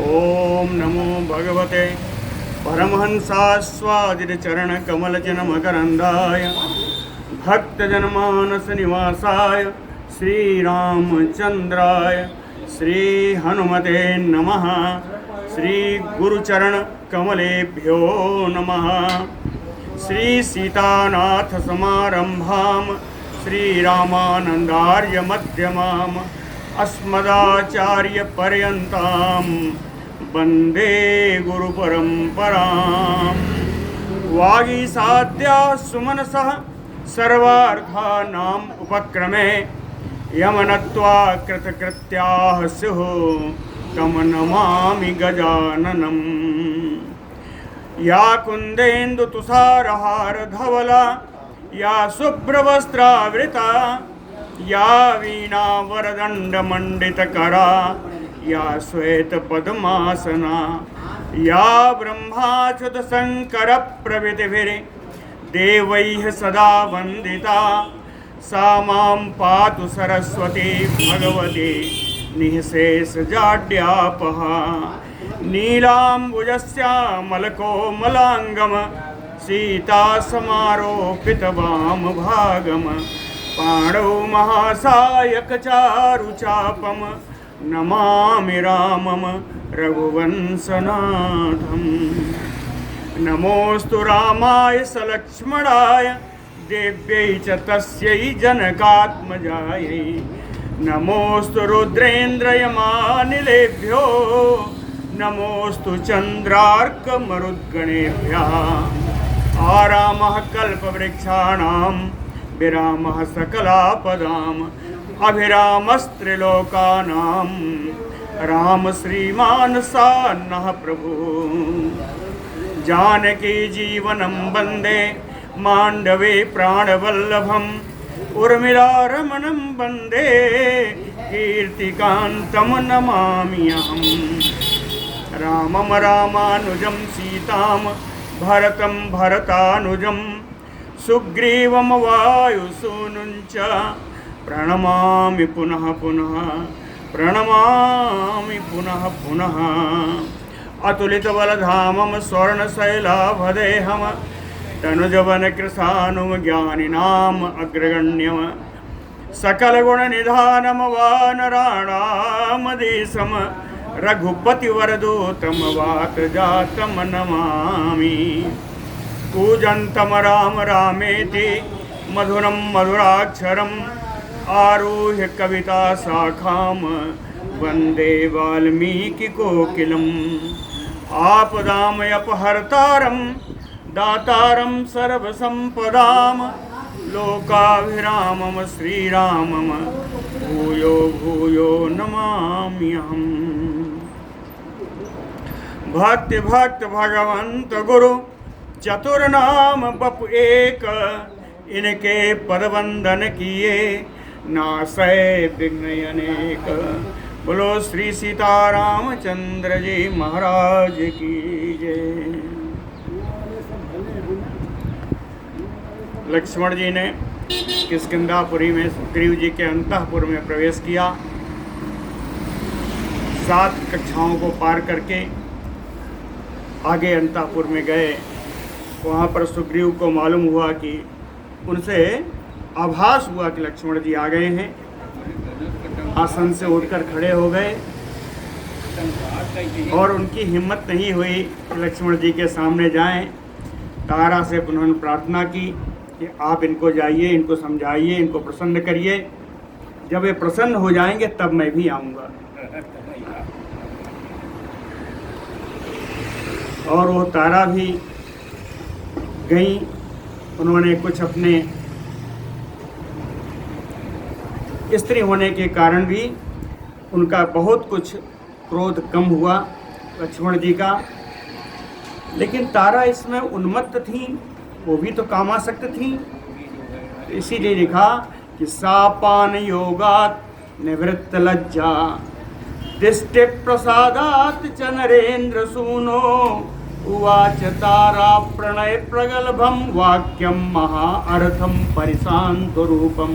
ओम नमो भगवते परमहंसास्वादितचरणकमलजनमकरन्दाय भक्तजनमानसनिवासाय श्रीरामचन्द्राय श्रीहनुमते नमः। श्रीगुरुचरणकमलेभ्यो नमः। श्रीसीतानाथसमारम्भां श्रीरामानन्दार्यमध्यमाम् अस्मदाचार्यपर्यन्तां वन्दे गुरुपरम्पराम्। वागीसाद्याः सुमनसः सर्वार्थानाम् उपक्रमे यमनत्वा कृतकृत्याः स्युः तं नमामि गजाननम्। या कुन्देन्दुतुषारहारधवला या शुभ्रवस्त्रावृता या वीणावरदण्डमण्डितकरा या श्वेतपद्मासना या ब्रह्माच्युतशङ्करप्रभृतिभिर्देवैः सदा वन्दिता सा मां पातु सरस्वती भगवती निःशेषजाड्यापहा। नीलाम्बुजस्यामलकोमलाङ्गम सीतासमारोपितवामभागम पाणौ महासायकचारुचापम नमामि रामम रघुवंशनाथम्। नमोऽस्तु रामाय सलक्ष्मणाय देव्यै च तस्यै जनकात्मजायै। नमोऽस्तु रुद्रेन्द्रयमानिलेभ्यो नमोऽस्तु चन्द्रार्कमरुद्गणेभ्यः। आरामः कल्पवृक्षाणां विरामः सकलापदाम् अभिरामस्त्रिलोकानां राम श्रीमान् सान्नः प्रभु। जानकी जीवनं वन्दे माण्डवे प्राणवल्लभम् उर्मिलारमणं वन्दे कीर्तिकान्तं नमामि अहम्। रामं रामानुजं सीतां भरतं भरतानुजं सुग्रीवं वायुसूनुं च प्रणमामि पुनः पुनः प्रणमामि पुनः पुनः। अतुलितबलधामं स्वर्णशैलाभदेहं तनुजवनकृशानुं ज्ञानिनाम् अग्रगण्यं सकलगुणनिधानं वानराणामधीशं रघुपतिवरदूतं वातजातं नमामि। कूजन्तं राम रामेति मधुरं मधुराक्षरम् आरुह्य कविताशाखां वन्दे वाल्मीकिकोकिलम्। आपदामयपहर्तारं दातारं सर्वसम्पदां लोकाभिरामं श्रीरामं भूयो भूयो नमाम्यहम्। भक्ति भक्त भगवंत गुरु चतुर्नाम बपु एक इनके पदवंदन किए नासै विघ्न अनेक। बोलो श्री सीतारामचंद्र जी महाराज की जय। लक्ष्मण जी ने किष्किंधापुरी में सुग्रीव जी के अंतःपुर में प्रवेश किया। 7 कक्षाओं को पार करके आगे अंतःपुर में गए। वहाँ पर सुग्रीव को मालूम हुआ कि उनसे आभास हुआ कि लक्ष्मण जी आ गए हैं। आसन से उठकर खड़े हो गए और उनकी हिम्मत नहीं हुई कि लक्ष्मण जी के सामने जाएं। तारा से उन्होंने प्रार्थना की कि आप इनको जाइए, इनको समझाइए, इनको प्रसन्न करिए। जब ये प्रसन्न हो जाएंगे तब मैं भी आऊँगा। और वो तारा भी गई। उन्होंने कुछ अपने स्त्री होने के कारण भी उनका बहुत कुछ क्रोध कम हुआ लक्ष्मण जी का। लेकिन तारा इसमें उन्मत्त थी, वो भी तो कामासक्त थी। इसीलिए लिखा कि सापान योगात निवृत्त लज्जा दृष्टि प्रसादात च नरेन्द्र सूनो उवाच तारा प्रणय प्रगल्भम वाक्यम महाअर्थम परिशांत रूपम।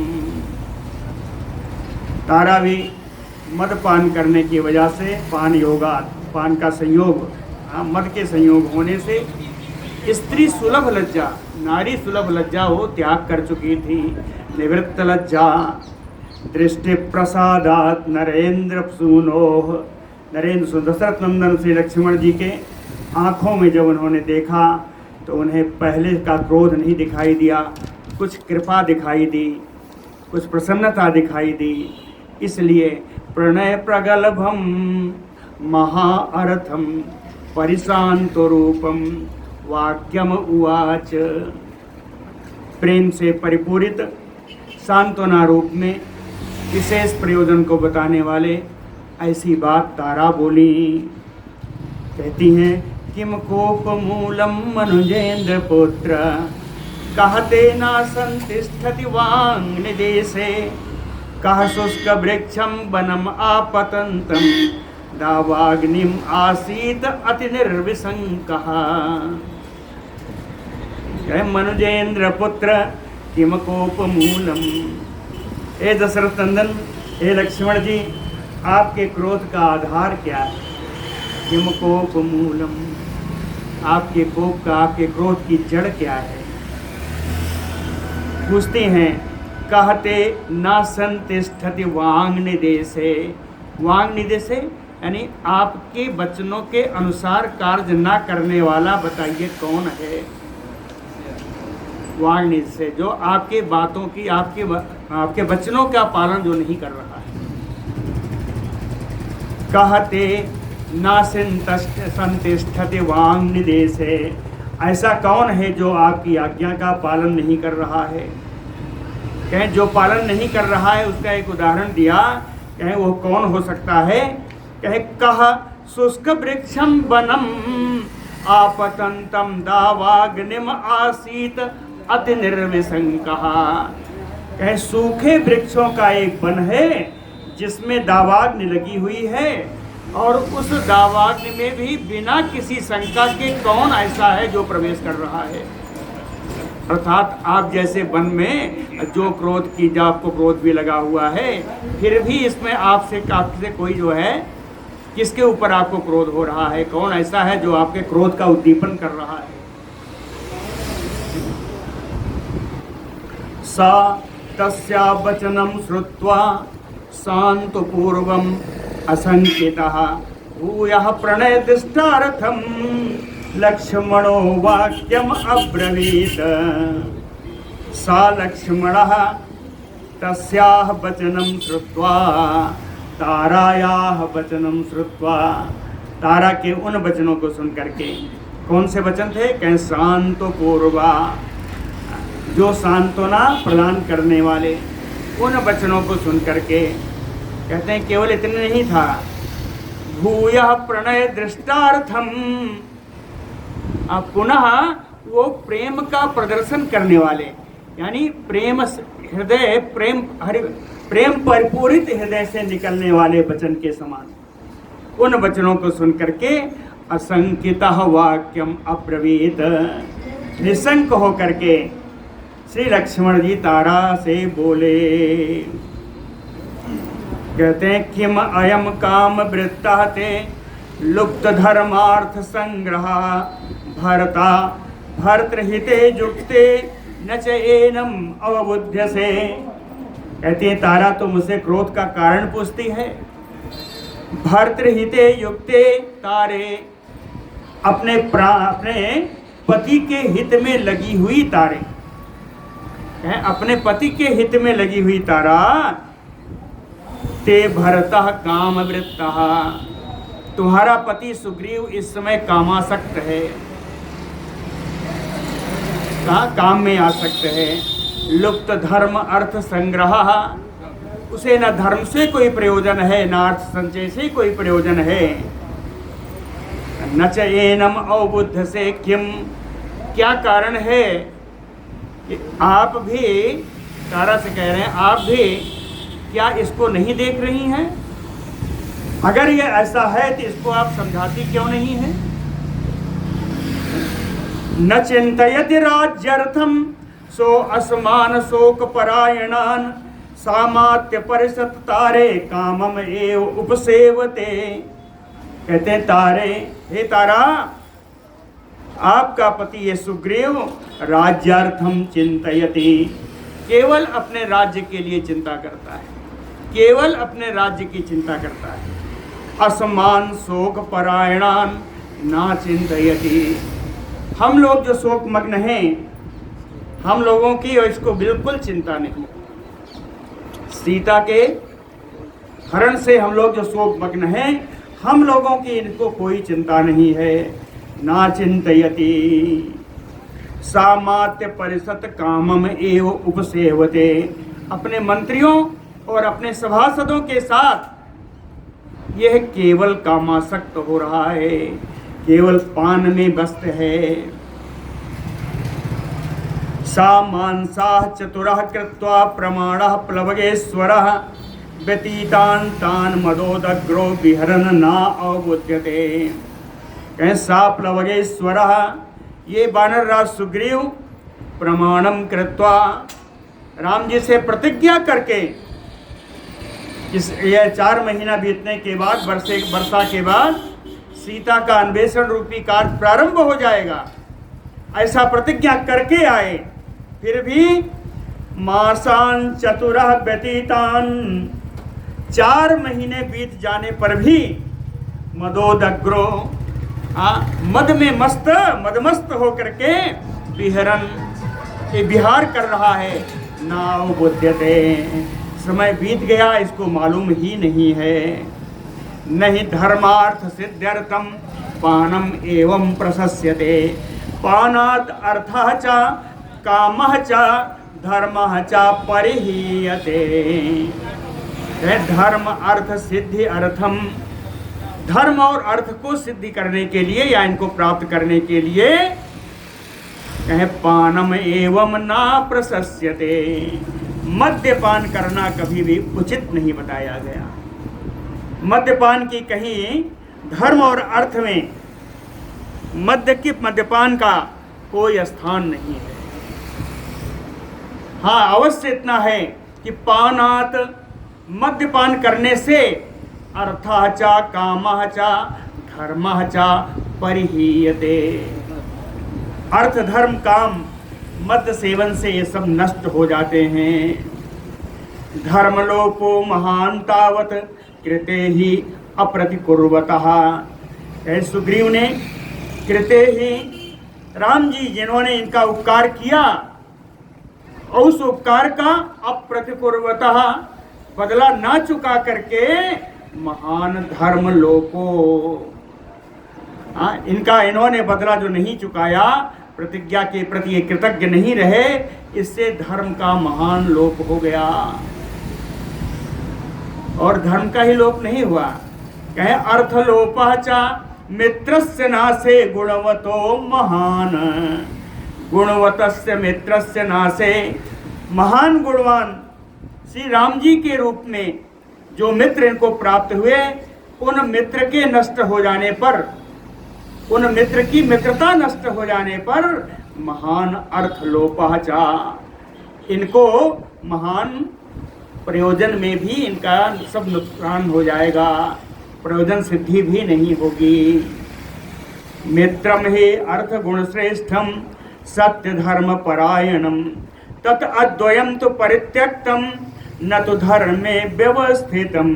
तारा भी मदपान करने की वजह से, पान का संयोग, मद के संयोग होने से स्त्री सुलभ लज्जा, नारी सुलभ लज्जा वो त्याग कर चुकी थी। निवृत्त लज्जा दृष्टि प्रसादात नरेंद्र सूनोह, नरेंद्र दशरथ नंदन श्री लक्ष्मण जी के आँखों में जब उन्होंने देखा तो उन्हें पहले का क्रोध नहीं दिखाई दिया, कुछ कृपा दिखाई दी, कुछ प्रसन्नता दिखाई दी। इसलिए प्रणय प्रगल्भम महाअर्थम परिशांतो रूपम वाक्यम उवाच, प्रेम से परिपूरित सांत्वना रूप में विशेष प्रयोजन को बताने वाले ऐसी बात तारा बोली। कहती हैं किम कोप मूलम मनुजेंद्र पुत्र कहते ना संतिष्ठति वांग निदेशे, कह शुष्क वृक्षम वनम आपतंतम दावाग्निम आसीत अति निर्विशंकः। मनुजेंद्र पुत्र किम कोप मूलम, हे दशरथ नंदन, हे लक्ष्मण जी, आपके क्रोध का आधार क्या है? किम कोप मूलम, आपके कोप का, आपके क्रोध की जड़ क्या है? पूछते हैं। कहते ना संतिष्ठति वांग निदेशे, वांग निदेशे यानी आपके वचनों के अनुसार कार्य ना करने वाला बताइए कौन है? वांग निदेशे, जो आपके बातों की, आपके वचनों का पालन जो नहीं कर रहा है। कहते ना संतिष्ठति वांग निदेशे, ऐसा कौन है जो आपकी आज्ञा का पालन नहीं कर रहा है? कहें जो पालन नहीं कर रहा है उसका एक उदाहरण दिया। कहें वो कौन हो सकता है? कहे कह शुष्क वृक्षम वनम आपतंतम दावाग्निम आसीत अति निर्विशंकः। कहे सूखे वृक्षों का एक वन है जिसमें दावाग्नि लगी हुई है, और उस दावाग्नि में भी बिना किसी शंका के कौन ऐसा है जो प्रवेश कर रहा है? अर्थात आप जैसे वन में जो क्रोध की, जो आपको क्रोध भी लगा हुआ है, फिर भी इसमें आपसे कोई जो है, किसके ऊपर आपको क्रोध हो रहा है? कौन ऐसा है जो आपके क्रोध का उद्दीपन कर रहा है? सा तस्या वचनम श्रुत्वा शांतपूर्वम असंकितः भूयः प्रणय दृष्टार्थम लक्ष्मणो वाक्यम अब्रवीत। सा लक्ष्मणः तस्याः वचनं श्रुत्वा, तारायाः वचनं श्रुत्वा, तारा के उन वचनों को सुन करके, कौन से वचन थे? कहें शांतपूर्वा, जो सांत्वना प्रदान करने वाले, उन वचनों को सुन करके कहते हैं केवल इतने नहीं था, भूयः प्रणय दृष्टार्थम, पुनः वो प्रेम का प्रदर्शन करने वाले, यानी प्रेम हृदय, प्रेम परिपूरित हृदय से निकलने वाले वचन के समान, उन वचनों को सुन करके असंकितः वाक्यम अब्रवीत, निशंक हो करके श्री लक्ष्मण जी तारा से बोले। कहते हैं किम अयम काम वृत्ता ते लुप्त धर्मार्थ संग्रह भरता भर्तृहिते युक्ते न च एनम अवबुद्ध से। कहती है तारा तो मुझसे क्रोध का कारण पूछती है। भर्तृहिते युक्ते, तारे अपने पति के हित में लगी हुई तारे, अपने पति के हित में लगी हुई तारा, ते भरतः काम वृत्तः, तुम्हारा पति सुग्रीव इस समय कामासक्त है, काम में आसक्त है। लुप्त धर्म अर्थ संग्रह, उसे न धर्म से कोई प्रयोजन है, न अर्थ संचय से कोई प्रयोजन है। न च एनम अवबुद्ध से किम, क्या कारण है कि आप भी, तारा से कह रहे हैं, आप भी क्या इसको नहीं देख रही हैं? अगर ये ऐसा है तो इसको आप समझाती क्यों नहीं है? न चिंतयति राज्यर्थम सो असमान शोक परायणान सामात्य परिषत तारे कामम एव उपसेवते। कहते हैं तारे, हे तारा, आपका पति ये सुग्रीव राज्यार्थम चिंतयति, केवल अपने राज्य के लिए चिंता करता है, केवल अपने राज्य की चिंता करता है। असमान शोक परायणान ना चिंतयति। हम लोग जो शोक मग्न हैं, हम लोगों की इसको बिल्कुल चिंता नहीं। सीता के हरण से हम लोग जो शोक मग्न हैं, हम लोगों की इनको कोई चिंता नहीं है। ना चिंतयति सामात्य परिषद कामम एव उपसेवते। अपने मंत्रियों और अपने सभासदों के साथ यह केवल कामासक्त हो रहा है, केवल पान में व्यस्त है। सा मानसाः चतुरः कृत्वा प्रमाणः प्लवगेश्वरः व्यतीतान् तान् मदोदग्रो विहरन् न अवबुध्यते। कहें सा प्लवगेश्वरः, ये वानर राज सुग्रीव प्रमाणम कृत्वा, राम जी से प्रतिज्ञा करके, यह 4 महीना बीतने के बाद, वर्षा के बाद सीता का अन्वेषण रूपी कार्य प्रारंभ हो जाएगा, ऐसा प्रतिज्ञा करके आए। फिर भी मासान चतुरः व्यतीतान, 4 महीने बीत जाने पर भी मदोदग्रो, मद में मदमस्त होकर के विहरन, विहार कर रहा है। नाव बुध्यते, समय बीत गया इसको मालूम ही नहीं है। नहीं धर्मार्थ सिद्ध्यर्थम पानम एवं प्रशस्यते। पानात् अर्थः च कामः च धर्मः च परिहीयते। धर्म अर्थ सिद्धि अर्थम, धर्म और अर्थ को सिद्धि करने के लिए या इनको प्राप्त करने के लिए कहे पानम एवं ना प्रशस्यते। मद्यपान करना कभी भी उचित नहीं बताया गया। मद्यपान की कहीं धर्म और अर्थ में मद्यपान का कोई स्थान नहीं है। हाँ, अवश्य इतना है कि पानात, मद्यपान करने से अर्थः च कामः च धर्मः च परिहीयते। अर्थ धर्म काम मद्य सेवन से ये सब नष्ट हो जाते हैं। धर्मलोपो महान तावत कृते ही अप्रतिकुर्वतः। सुग्रीव ने कृते ही, राम जी जिन्होंने इनका उपकार किया, और उस उपकार का अप्रतिकुर्वतः, बदला ना चुका करके महान धर्म लोपो, इन्होंने बदला जो नहीं चुकाया, प्रतिज्ञा के प्रति ये कृतज्ञ नहीं रहे, इससे धर्म का महान लोप हो गया। और धर्म का ही लोप नहीं हुआ, कहे अर्थलोपः च मित्रस्य नाशे गुणवतो महान। गुणवतस्य मित्रस्य नाशे, महान गुणवान श्री राम जी के रूप में जो मित्र इनको प्राप्त हुए, उन मित्र के नष्ट हो जाने पर, उन मित्र की मित्रता नष्ट हो जाने पर महान अर्थलोपः च, इनको महान प्रयोजन में भी इनका सब नुकसान हो जाएगा, प्रयोजन सिद्धि भी नहीं होगी। मित्रम ही अर्थ गुण श्रेष्ठम सत्य धर्म परायणम तत् अद्वयम तो परित्यक्तम न तो धर्म में व्यवस्थितम।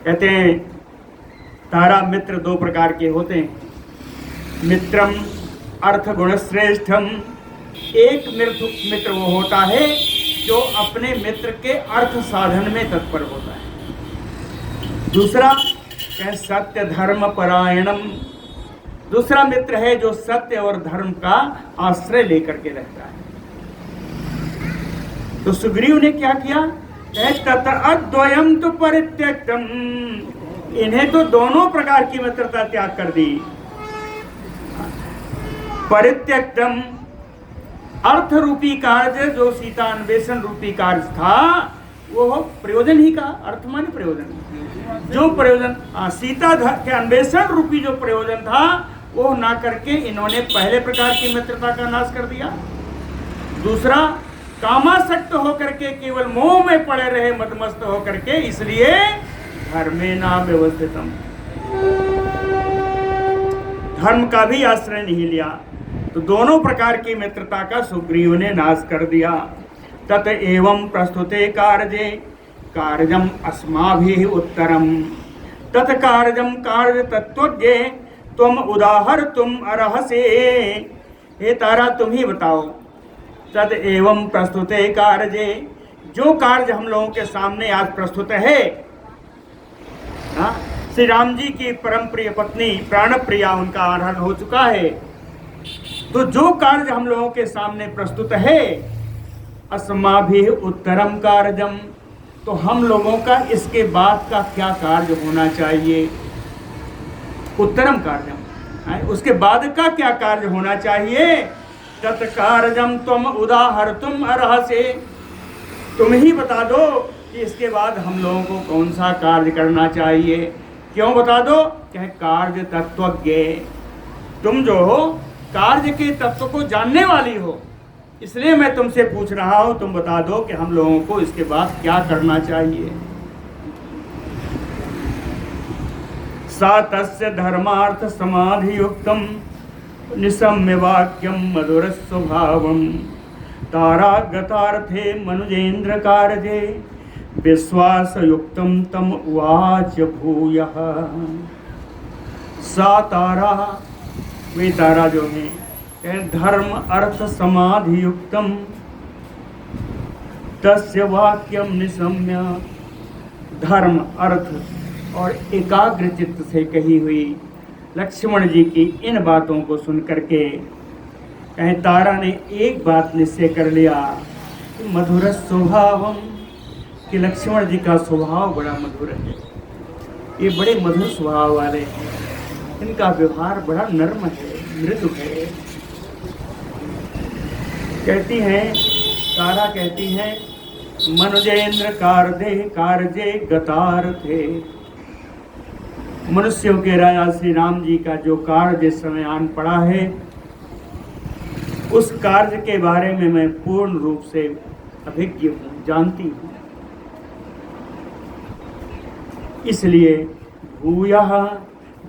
कहते हैं तारा मित्र 2 प्रकार के होते हैं। मित्रम अर्थ गुण श्रेष्ठम, एक मित्र वो होता है जो अपने मित्र के अर्थ साधन में तत्पर होता है। दूसरा कह सत्य धर्म परायणम, दूसरा मित्र है जो सत्य और धर्म का आश्रय लेकर के रहता है। तो सुग्रीव ने क्या किया, तत्र अद्वयम तो परित्यक्तम, इन्हें तो दोनों प्रकार की मित्रता त्याग कर दी। परित्यक्तम, अर्थ रूपी कार्य जो सीता अन्वेषण रूपी कार्य था, वो प्रयोजन ही का, अर्थ माने प्रयोजन, जो प्रयोजन सीता के अन्वेषण रूपी जो प्रयोजन था वो ना करके इन्होंने पहले प्रकार की मित्रता का नाश कर दिया। दूसरा कामासक्त होकर के केवल मोह में पड़े रहे, मदमस्त होकर के, इसलिए धर्मे ना व्यवस्थितम, धर्म का भी आश्रय नहीं लिया। तो दोनों प्रकार की मित्रता का सुग्रीव ने नाश कर दिया। तत एवं प्रस्तुते कार्ये कार्यम अस्माभिः उत्तरम, तत कार्यम कार्य तत्वज्ञे तुम उदाहर तुम अर्हसे। हे तारा, तुम ही बताओ। तद एवं प्रस्तुते कार्ये, जो कार्य हम लोगों के सामने आज प्रस्तुत है, श्री राम जी की परम प्रिय पत्नी प्राण प्रिया, उनका आराधन हो चुका है। तो जो कार्य हम लोगों के सामने प्रस्तुत है, अस्माभिः उत्तरम कार्यम, तो हम लोगों का इसके बाद का क्या कार्य होना चाहिए। उत्तरम कार्यम, उसके बाद का क्या कार्य होना चाहिए। तत्कार्यम तुम उदाहर्तुम अर्हसे, तुम ही बता दो कि इसके बाद हम लोगों को कौन सा कार्य करना चाहिए। क्यों बता दो? क्या कार्य तत्वज्ञ, तुम जो हो कार्य के तत्व को जानने वाली हो, इसलिए मैं तुमसे पूछ रहा हूं, तुम बता दो कि हम लोगों को इसके बाद क्या करना चाहिए। सा तस्य धर्मार्थ समाधि युक्तम निसम्य वाक्यम मधुर स्वभावम, तारागतार्थे मनुजेन्द्र कार्ये विश्वास युक्तम तम उवाच भूयः। सा तारा, वे तारा जो है, धर्म अर्थ समाधि युक्तम तस्य वाक्यम निसम्य, धर्म अर्थ और एकाग्र चित्त से कही हुई लक्ष्मण जी की इन बातों को सुन करके कहीं तारा ने एक बात निश्चय कर लिया कि मधुर स्वभावम, कि लक्ष्मण जी का स्वभाव बड़ा मधुर है, ये बड़े मधुर स्वभाव वाले हैं, इनका व्यवहार बड़ा नर्म है, मृदु है। कहती हैं तारा, कहती हैं मनुजेन्द्र कार्ये गतार थे, मनुष्यों के राजा श्री राम जी का जो कार्य जिस समय आन पड़ा है, उस कार्य के बारे में मैं पूर्ण रूप से अभिज्ञ हूँ, जानती हूँ। इसलिए भूयः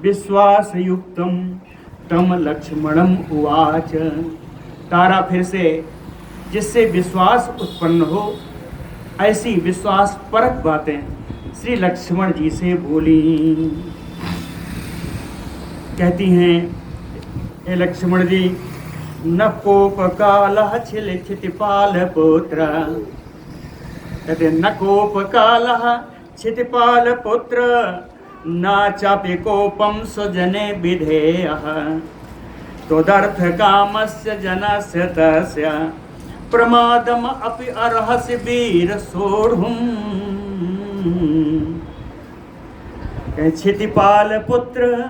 विश्वास युक्तम तम लक्ष्मणम उवाच, तारा फिर से जिससे विश्वास उत्पन्न हो ऐसी विश्वास परक बातें श्री लक्ष्मण जी से बोली। कहती हैं, हे लक्ष्मण जी, न कोप कालः छिल क्षितिपाल पुत्र, कहते न कोप कालः क्षितिपाल पुत्र, न चापि कोपम स्वजने विधेयः, त्वदर्थ कामस्य जनस्य तस्य प्रमादम अपि अर्हसि वीर सोढ़ुम। क्षितिपाल पुत्र,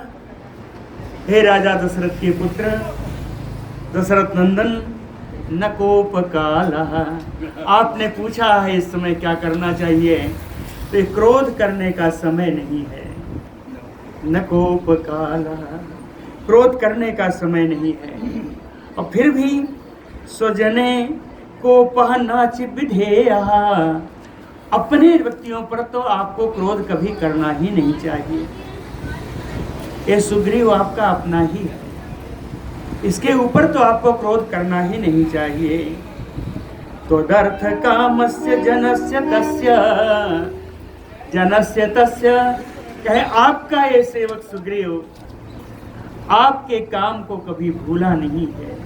हे राजा दशरथ के पुत्र दशरथ नंदन, न कोप कालः, आपने पूछा है इस समय क्या करना चाहिए, तो क्रोध करने का समय नहीं है। न कोप कालः, क्रोध करने का समय नहीं है। और फिर भी स्वजने कोपः नाचि विधेयः, अपने व्यक्तियों पर तो आपको क्रोध कभी करना ही नहीं चाहिए। ये सुग्रीव आपका अपना ही है, इसके ऊपर तो आपको क्रोध करना ही नहीं चाहिए। त्वदर्थ कामस्य जनस्य तस्य, जनस्य तस्य, कहे आपका ये सेवक सुग्रीव आपके काम को कभी भूला नहीं है,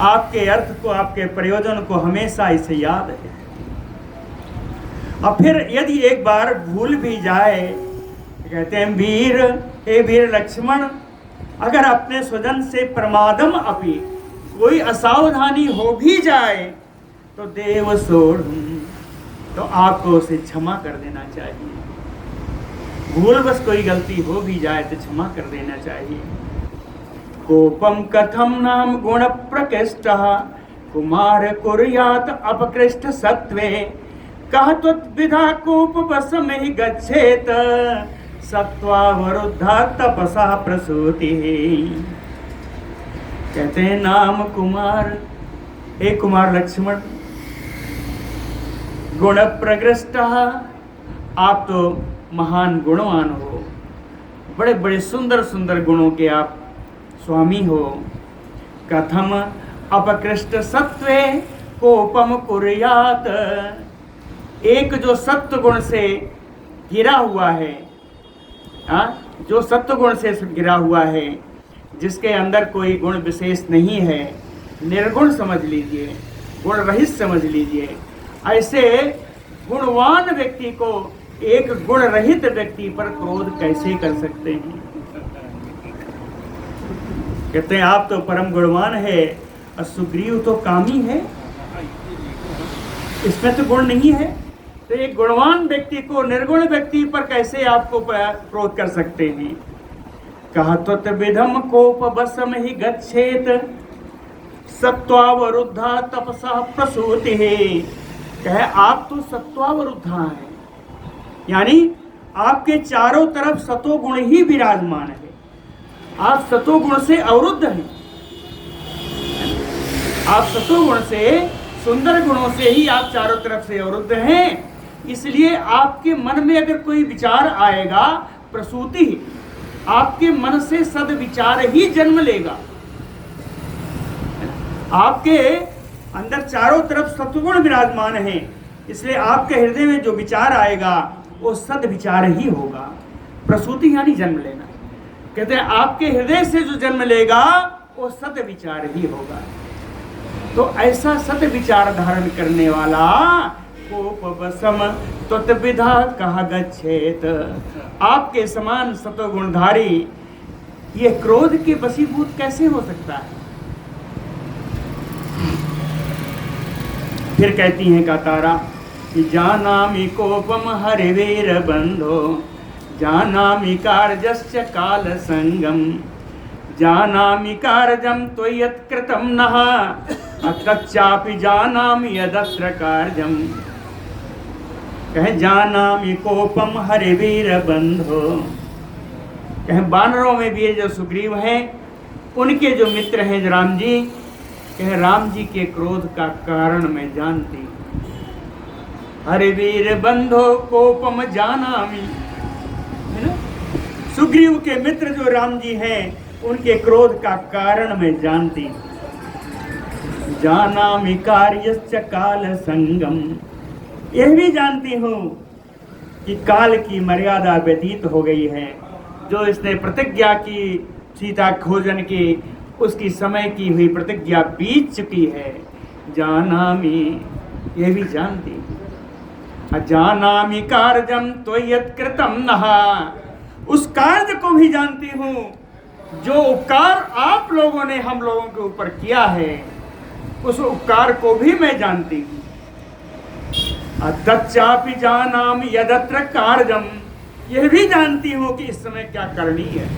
आपके अर्थ को, आपके प्रयोजन को हमेशा इसे याद है। और फिर यदि एक बार भूल भी जाए, कहते हैं वीर, हे वीर लक्ष्मण, अगर अपने स्वजन से प्रमादम अपि, कोई असावधानी हो भी जाए, तो देव सोढ़, तो आपको उसे क्षमा कर देना चाहिए। भूलवश कोई गलती हो भी जाए तो क्षमा कर देना चाहिए। कोपम कथम नाम गुण प्रकृष्टः, कुमार कुर्यात अपकृष्ट सत्वे, कह त्वद्विधा कोप बस में गच्छेत, सत्वावरुद्धा तपसा प्रसूति। कहते हैं नाम कुमार, हे कुमार लक्ष्मण, गुण प्रकृष्ट, आप तो महान गुणवान हो, बड़े बड़े सुंदर सुंदर गुणों के आप स्वामी हो। कथम अपकृष्ट सत्वे कोपम कुर्यात, एक जो सत्व गुण से घिरा हुआ है, जो सत्व गुण से घिरा हुआ है, जिसके अंदर कोई गुण विशेष नहीं है, निर्गुण समझ लीजिए, गुण रहित समझ लीजिए, ऐसे गुणवान व्यक्ति को एक गुण रहित व्यक्ति पर क्रोध कैसे कर सकते हैं? कहते हैं आप तो परम गुणवान है और सुग्रीव तो कामी है, इसमें तो गुण नहीं है, तो एक गुणवान व्यक्ति को निर्गुण व्यक्ति पर कैसे आपको क्रोध कर सकते हैं? कहा तो विधम कोप बसम ही गच्छेत सत्वावरुद्धा तपसा प्रसूति है। कहे आप तो सत्वावरुद्धा है, यानी आपके चारों तरफ सतोगुण ही विराजमान है, आप सतोगुण से अवरुद्ध हैं, आप सतोगुण से, सुंदर गुणों से ही आप चारों तरफ से अवरुद्ध हैं। इसलिए आपके मन में अगर कोई विचार आएगा, प्रसूति, आपके मन से सद्विचार ही जन्म लेगा। आपके अंदर चारों तरफ सत्वगुण विराजमान है, इसलिए आपके हृदय में जो विचार आएगा वो सद्विचार ही होगा। प्रसूति यानी जन्म लेना, कहते हैं आपके हृदय से जो जन्म लेगा वो सद्विचार ही होगा। तो ऐसा सद्विचार धारण करने वाला कोपवसम त्वत्विधा कहा गच्छेत, आपके समान सत्वगुणधारी ये क्रोध के वशीभूत कैसे हो सकता है? फिर कहती हैं कातारा कि जानामि कोपम हरिवीर बंधो जानामि कार्जस्य काल संगम जानामि कार्जम त्वयत्कृतं नः अतच्चापि जानामि यदत्र कार्जम। कहे जानामि कोपम हरिवीर बंधो, कहे बानरों में भी जो सुग्रीव हैं, उनके जो मित्र हैं राम जी, कहे राम जी के क्रोध का कारण मैं जानती। हरिवीर बंधो कोपम जानामि, है ना? सुग्रीव के मित्र जो राम जी हैं, उनके क्रोध का कारण मैं जानती। जानामि कार्यस्य काल संगम, यह भी जानती हूँ कि काल की मर्यादा व्यतीत हो गई है। जो इसने प्रतिज्ञा की सीता खोजन की, उसकी समय की हुई प्रतिज्ञा बीत चुकी है। जानामि, यह भी जानती हूँ। जानामि कार्यम त्वयत्कृतं नः, उस कार्य को भी जानती हूँ जो उपकार आप लोगों ने हम लोगों के ऊपर किया है, उस उपकार को भी मैं जानती हूँ। तच्चापि जानामि यदत्र कार्यम, यह भी जानती हूँ कि इस समय क्या करनी है,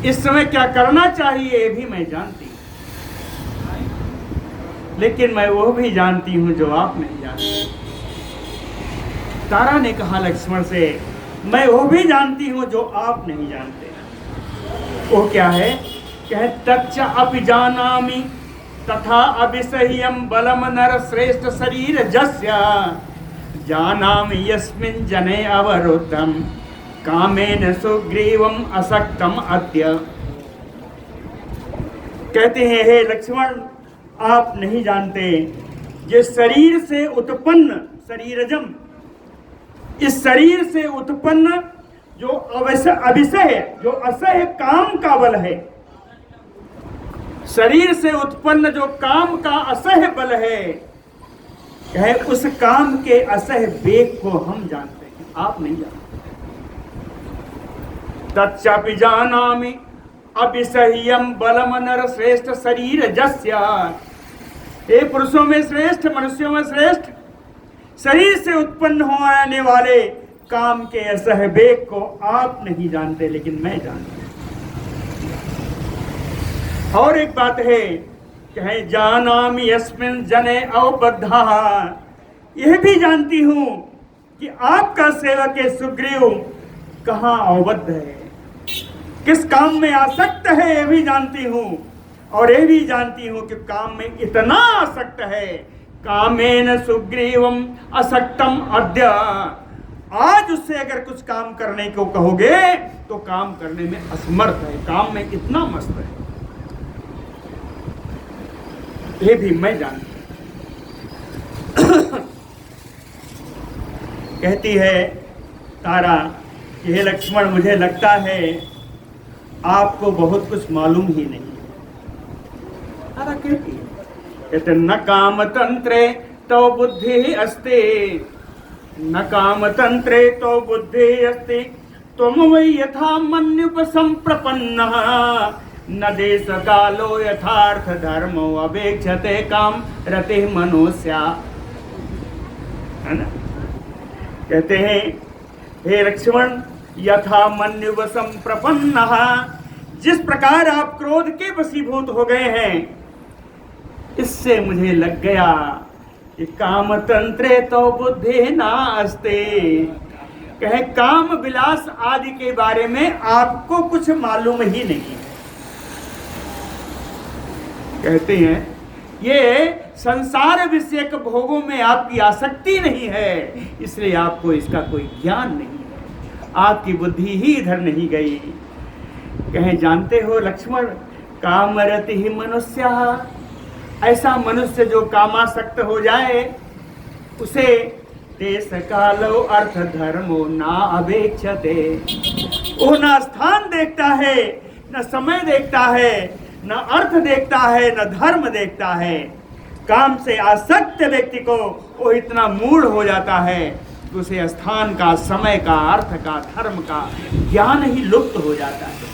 इस समय क्या करना चाहिए, ये भी मैं जानती हूँ। लेकिन मैं वो भी जानती हूँ जो आप नहीं जानते। तारा ने कहा लक्ष्मण से, मैं वो भी जानती हूँ जो आप नहीं जानते। वो क्या है? कहे तच्च अपि जानामि तथा अभिसह्यम बलम नर श्रेष्ठ शरीर जस्य जानामि यस्मिन् जने अवरुद्धम कामेन सुग्रीवम असक्तम अद्य। कहते हैं हे लक्ष्मण, आप नहीं जानते, जिस शरीर से उत्पन्न शरीरजम, इस शरीर से उत्पन्न जो अविषय, जो असह्य काम का बल है, शरीर से उत्पन्न जो काम का असह्य बल है, कहे उस काम के असह्य वेग को हम जानते हैं, आप नहीं जानते। तच्चापि जानामि अभिसह्यम बलम नर श्रेष्ठ शरीर जस्य, हे पुरुषों में श्रेष्ठ, मनुष्यों में श्रेष्ठ, शरीर से उत्पन्न होने वाले काम के असह्य वेग को आप नहीं जानते, लेकिन मैं जानता हूं। और एक बात है, कहे जानामि यस्मिन् जने अवबद्धा, यह भी जानती हूं कि आपका सेवक है सुग्रीव कहाँ अवबद्ध है, किस काम में आसक्त है, यह भी जानती हूं। और ये भी जानती हूँ कि काम में इतना आसक्त है। कामेन सुग्रीवम असक्तम अद्य, आज उससे अगर कुछ काम करने को कहोगे तो काम करने में असमर्थ है, काम में इतना मस्त है। ये भी मैं जानती हूं। कहती है तारा कि हे लक्ष्मण, मुझे लगता है आपको बहुत कुछ मालूम ही नहीं है। तारा कहती है, कहते न काम तंत्रे तो बुद्धि अस्ति, न काम तंत्रे तो बुद्धि अस्ति, तुम वै यथा मन्युपसंप्रपन्नः, न देश कालो यथार्थ धर्मो अपेक्षते काम रति मनुष्या। है ना? कहते हैं हे लक्ष्मण, यथा मन्युपसंप्रपन्नः, जिस प्रकार आप क्रोध के वशीभूत हो गए हैं, इससे मुझे लग गया कि काम तंत्रे तो बुद्धि नास्ति। कहे काम विलास आदि के बारे में आपको कुछ मालूम ही नहीं। कहते हैं ये संसार विषयक भोगों में आपकी आसक्ति नहीं है, इसलिए आपको इसका कोई ज्ञान नहीं है, आपकी बुद्धि ही इधर नहीं गई। कहें जानते हो लक्ष्मण, कामरति ही मनुष्य, ऐसा मनुष्य जो कामासक्त हो जाए उसे देश कालो अर्थ धर्मो ना अपेक्षते। वो ना स्थान देखता है, न समय देखता है, न अर्थ देखता है, न धर्म देखता है। काम से आसक्त व्यक्ति को वो इतना मूढ़ हो जाता है कि उसे स्थान का, समय का, अर्थ का, धर्म का ज्ञान ही लुप्त हो जाता है।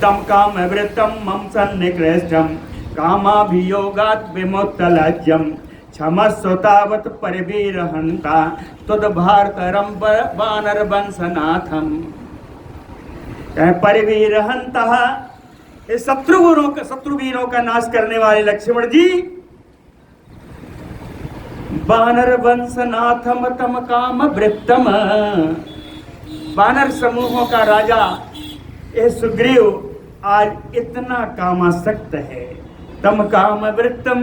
तम काम वृत्तम मम सन्निकृष्टम कामाभियोगात् विमुक्तलज्जम क्षमस्वतावत् परिवीरहन्ता तद्भारतरम वानर वंशनाथम। परिवीरहंता, शत्रुवीरों का नाश करने वाले लक्ष्मण जी, वानर वंशनाथम तम काम वृत्तम, वानर समूहों का राजा ये सुग्रीव आज इतना कामासक्त है। तम काम वृत्तम,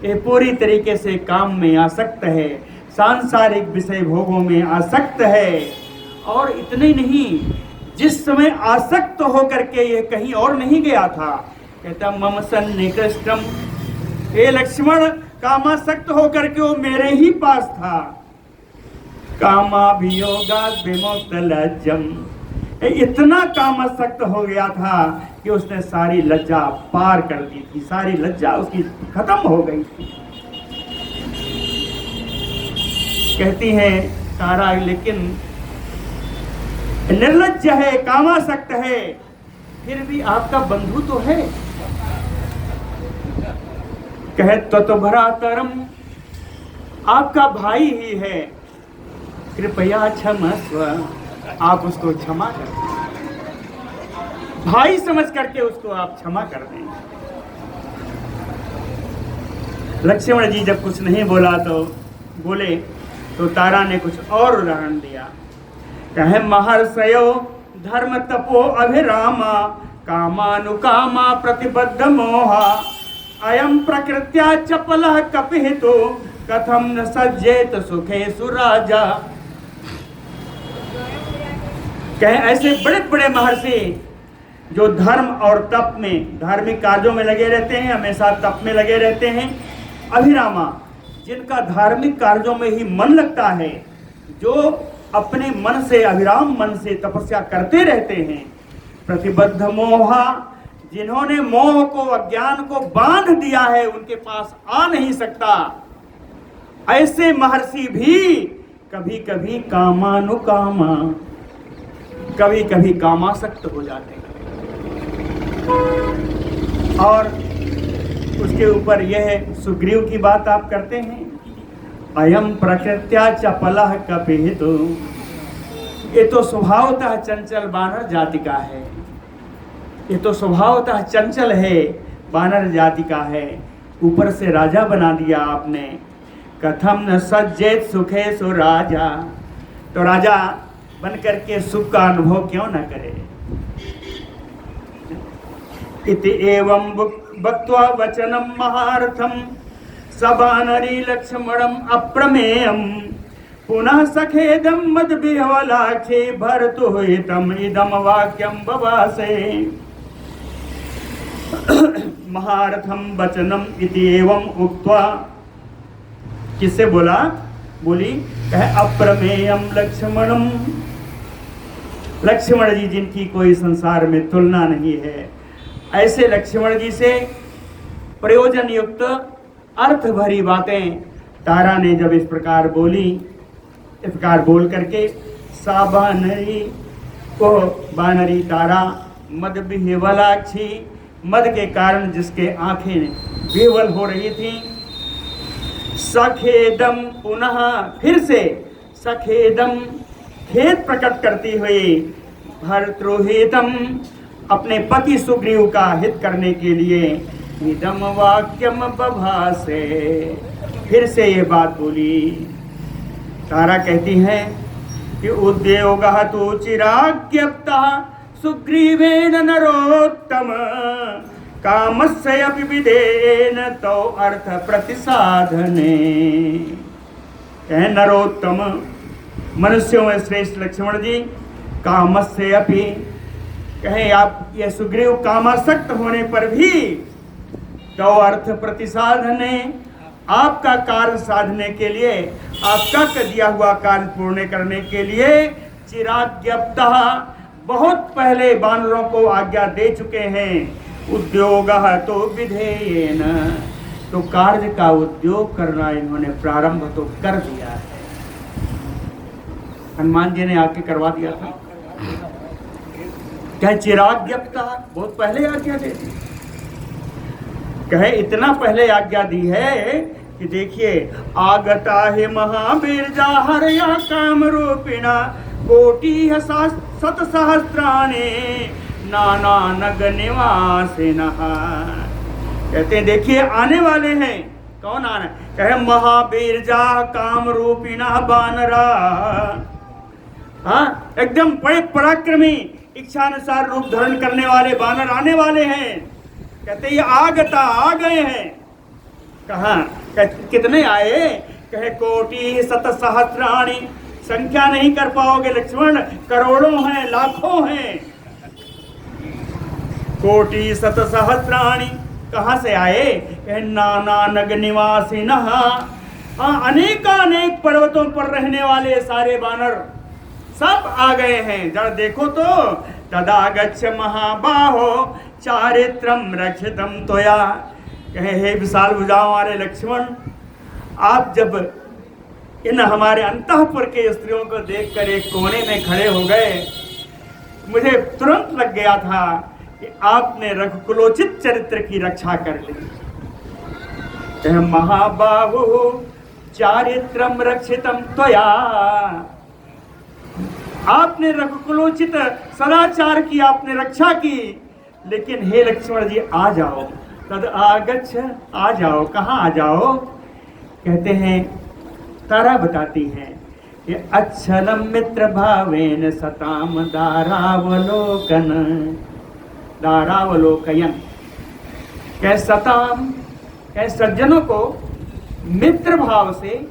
ये पूरी तरीके से काम में आसक्त है, सांसारिक विषय भोगों में आसक्त है। और इतने नहीं, जिस समय आसक्त होकर के ये कहीं और नहीं गया था, कहता मम सन्निकृष्टम, हे लक्ष्मण, कामासक्त होकर के वो मेरे ही पास था। कामाभियोगात् विमुक्तलज्जम, इतना कामासक्त हो गया था कि उसने सारी लज्जा पार कर दी थी, सारी लज्जा उसकी खत्म हो गई थी। कहती है तारा, लेकिन निर्लज्ज है, कामासक्त है, फिर भी आपका बंधु तो है। कहे त्वभ्रातरम, आपका भाई ही है, कृपया क्षमस्व, आप उसको क्षमा कर दें, भाई समझ करके उसको आप क्षमा कर दें। लक्ष्मण जी जब कुछ नहीं बोला तो तारा ने कुछ और उदाहरण दिया। कहे महर्षयो धर्म तपो अभिरामा कामानुकामा प्रतिबद्ध मोहा अयम प्रकृत्या चपलः कपिहितो कथम न सज्जेत सुखेषु राजा। कहे ऐसे बड़े बड़े महर्षि जो धर्म और तप में, धार्मिक कार्यों में लगे रहते हैं, हमेशा तप में लगे रहते हैं, अभिरामा, जिनका धार्मिक कार्यों में ही मन लगता है, जो अपने मन से, अभिराम मन से तपस्या करते रहते हैं, प्रतिबद्ध मोहा, जिन्होंने मोह को, अज्ञान को बांध दिया है, उनके पास आ नहीं सकता, ऐसे महर्षि भी कभी कभी कामानुकामा, कभी कभी कामासक्त हो जाते हैं। और उसके ऊपर यह सुग्रीव की बात आप करते हैं, अयम प्रकृत्या चपलः कपिहितो, ये तो स्वभावतः चंचल वानर जाति का है, ये तो स्वभावतः चंचल है, वानर जाति का है, ऊपर से राजा बना दिया आपने। कथम न सज्जेत सुखेषु राजा, तो राजा बन करके सुख का अनुभव क्यों न करे। इति एवं वक्त्वा वचनं महारथं सबानरी लक्ष्मणम् अप्रमेयम् पुनः सखेदं मद्विह्वलाक्षे भर्तुहितम् इदं वाक्यं बभासे। महारथम वचनम इति एवं उक्त्वा, किससे बोला? बोली कह अप्रमेयम लक्ष्मणम, लक्ष्मण जी जिनकी कोई संसार में तुलना नहीं है, ऐसे लक्ष्मण जी से प्रयोजन युक्त अर्थ भरी बातें तारा ने जब इस प्रकार बोली, इस प्रकार बोल करके सा बानरी, को बानरी तारा मद विह्वलाक्षी, मद के कारण जिसके आंखें विह्वल हो रही थी, सखेदम पुनः फिर से सखेदम खेद प्रकट करती हुई भर्तृहितम अपने पति सुग्रीव का हित करने के लिए इदम वाक्यम बभासे, फिर से ये बात बोली। तारा कहती है कि उद्योगः तु चिराज्ञप्तः सुग्रीवेण नरोत्तम कामस्यपि विधेन तो अर्थ प्रतिसाधने। कह नरोत्तम, मनुष्यों में श्रेष्ठ लक्ष्मण जी, कामस्यपि, कहें आप ये सुग्रीव कामासक्त होने पर भी तो अर्थ प्रतिसाधने, आपका कार्य साधने के लिए, आपका दिया हुआ कार्य पूर्ण करने के लिए चिराज्ञप्तः बहुत पहले वानरों को आज्ञा दे चुके हैं। उद्योगः तो विधेयेन, तो कार्य का उद्योग करना इन्होंने प्रारंभ तो कर दिया है। हनुमान जी ने आके करवा दिया था। क्या चिराज्ञप्तः, बहुत पहले आज्ञा दे दी। कहे इतना पहले आज्ञा दी है कि देखिए आगता है महावीर हरया काम रूपिणा कोटि शत सहस्त्राणे नाना नग निवासिनः। कहते हैं देखिए आने वाले हैं। कौन आना? कहे महावीर काम रूपिणा बानरा, हाँ एकदम बड़े पराक्रमी इच्छानुसार रूप धारण करने वाले बानर आने वाले हैं। कहते ये आगता, आ गए हैं। कहा? कितने आए? कहे कोटि शत सहस्राणी, संख्या नहीं कर पाओगे लक्ष्मण, करोड़ों हैं, लाखों हैं। कोटि शत सहस्राणी, कहां से आए? कहे नाना नग निवासिनः, अनेकानेक पर्वतों पर रहने वाले सारे बानर सब आ गए हैं। जरा देखो तो तदा गच्छ महाबाहो चारित्रम रक्षितम त्वया। कहे हे विशाल भुजाओं वाले लक्ष्मण, आप जब इन हमारे अंतःपुर के स्त्रियों को देखकर एक कोने में खड़े हो गए, मुझे तुरंत लग गया था कि आपने रघुकुलोचित चरित्र की रक्षा कर ली। कहे महाबाहु चारित्रम रक्षितम त्वया, आपने रघुकुलोचित सदाचार की आपने रक्षा की। लेकिन हे लक्ष्मण जी आ जाओ, तद आगच्छ, आ जाओ। कहाँ आ जाओ? कहते हैं, तारा बताती है कि अच्छलम मित्र भावेन सताम दारावलोकन, दारावलोकयन। कह सताम, कह सज्जनों को मित्र भाव से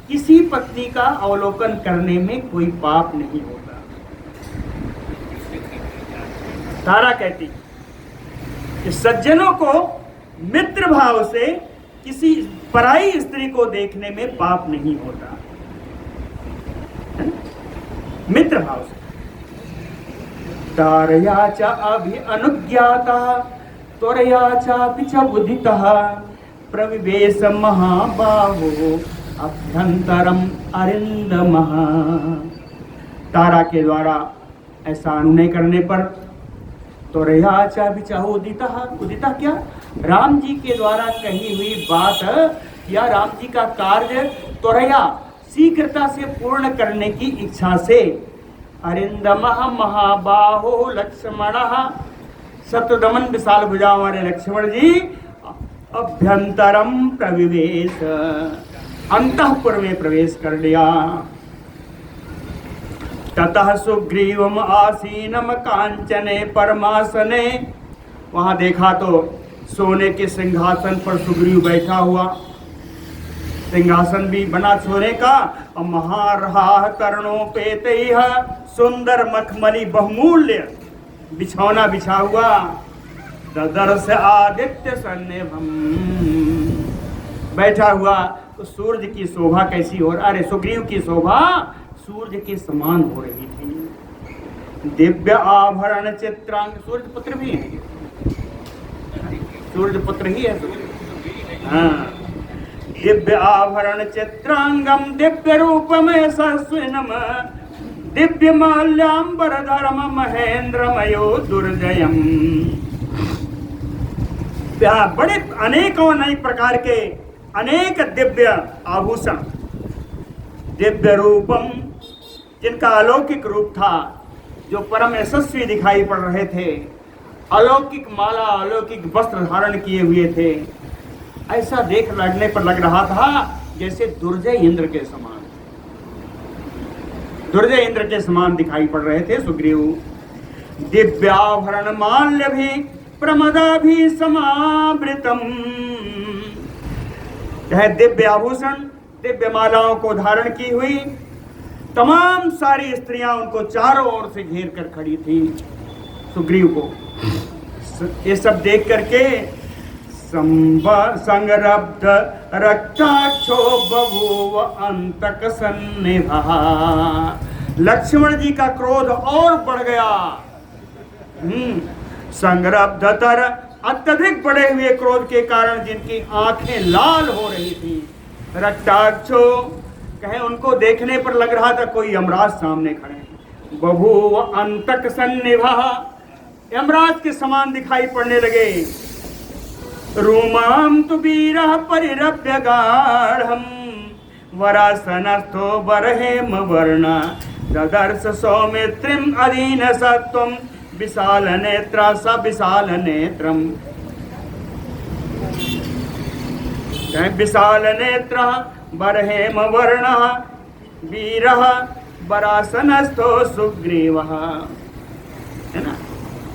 किसी पत्नी का अवलोकन करने में कोई पाप नहीं होता। तारा कहती कि सज्जनों को मित्र भाव से किसी पराई स्त्री को देखने में पाप नहीं होता। मित्र भाव से। तारया च अभि अनुज्ञाता त्वरया चापि च बुद्धितः प्रविवेश महाबाहो अभ्यंतरम अरिंदमः। तारा के द्वारा ऐसा अनुनय करने पर त्वरया चापि च उदितः, उदितः क्या? राम जी के द्वारा कही हुई बात या राम जी का कार्य त्वरया शीघ्रता से पूर्ण करने की इच्छा से अरिंदमः महाबाहो लक्ष्मणः, शत्रुदमन विशाल भुजाओं वाले लक्ष्मण जी अभ्यंतरम प्रविवेश, अंतःपुर में प्रवेश कर लिया। ततः सुग्रीवम आसीनम कांचने परमासने वहाँ देखा तो सोने के सिंहासन पर सुग्रीव बैठा हुआ, सिंहासन भी बना सोने का, और महारहा तरणों पे तैह सुंदर मखमली बहुमूल्य बिछौना बिछा हुआ। ददर्श आदित्य सन्निभम, बैठा हुआ तो सूर्य की शोभा कैसी हो, अरे सुग्रीव की शोभा सूर्य के समान हो रही थी। दिव्य आभरण चित्रांग, सूर्य पुत्र भी है, सूर्य पुत्र ही है। हाँ, दिव्य आभरण चित्रांगम दिव्य रूप में सस्विनम दिव्य माल्याम्बर धर्म महेंद्रमयो दुर्जयम। बड़े अनेकों अनेक प्रकार के अनेक दिव्य आभूषण, दिव्य रूपम, जिनका अलौकिक रूप था, जो परम यशस्वी दिखाई पड़ रहे थे, अलौकिक माला अलौकिक वस्त्र धारण किए हुए थे। ऐसा देख लगने पर लग रहा था जैसे दुर्जय इंद्र के समान, दुर्जय इंद्र के समान दिखाई पड़ रहे थे सुग्रीव। दिव्याभरण माल्य भी प्रमदा भी समावृतम, यह दिव्य आभूषण दिव्य मालाओं को धारण की हुई तमाम सारी स्त्रियां उनको चारों ओर से घेर कर खड़ी थी सुग्रीव को। ये सब देख करके संरब्ध रक्ताक्षो बभूव अंतक सन्निभः, लक्ष्मण जी का क्रोध और बढ़ गया। संरब्धतर, अत्यधिक बढ़े हुए क्रोध के कारण जिनकी आंखें लाल हो रही थी। रक्ताक्षो कहे उनको देखने पर लग रहा था कोई यमराज सामने खड़े। बभूव अंतक सन्निभः, यमराज के समान दिखाई पड़ने लगे। रूमाम तु वीरः परिरभ्य गाढ़ं वरासनस्थो बरहेम वर्ण ददर्श सौमित्रिम अधीन सत्वम विशाल नेत्रा स विशाल नेत्रम। विशाल नेत्र बरहेम वर्ण वीरः वरासनस्थो सुग्रीवः, है ना।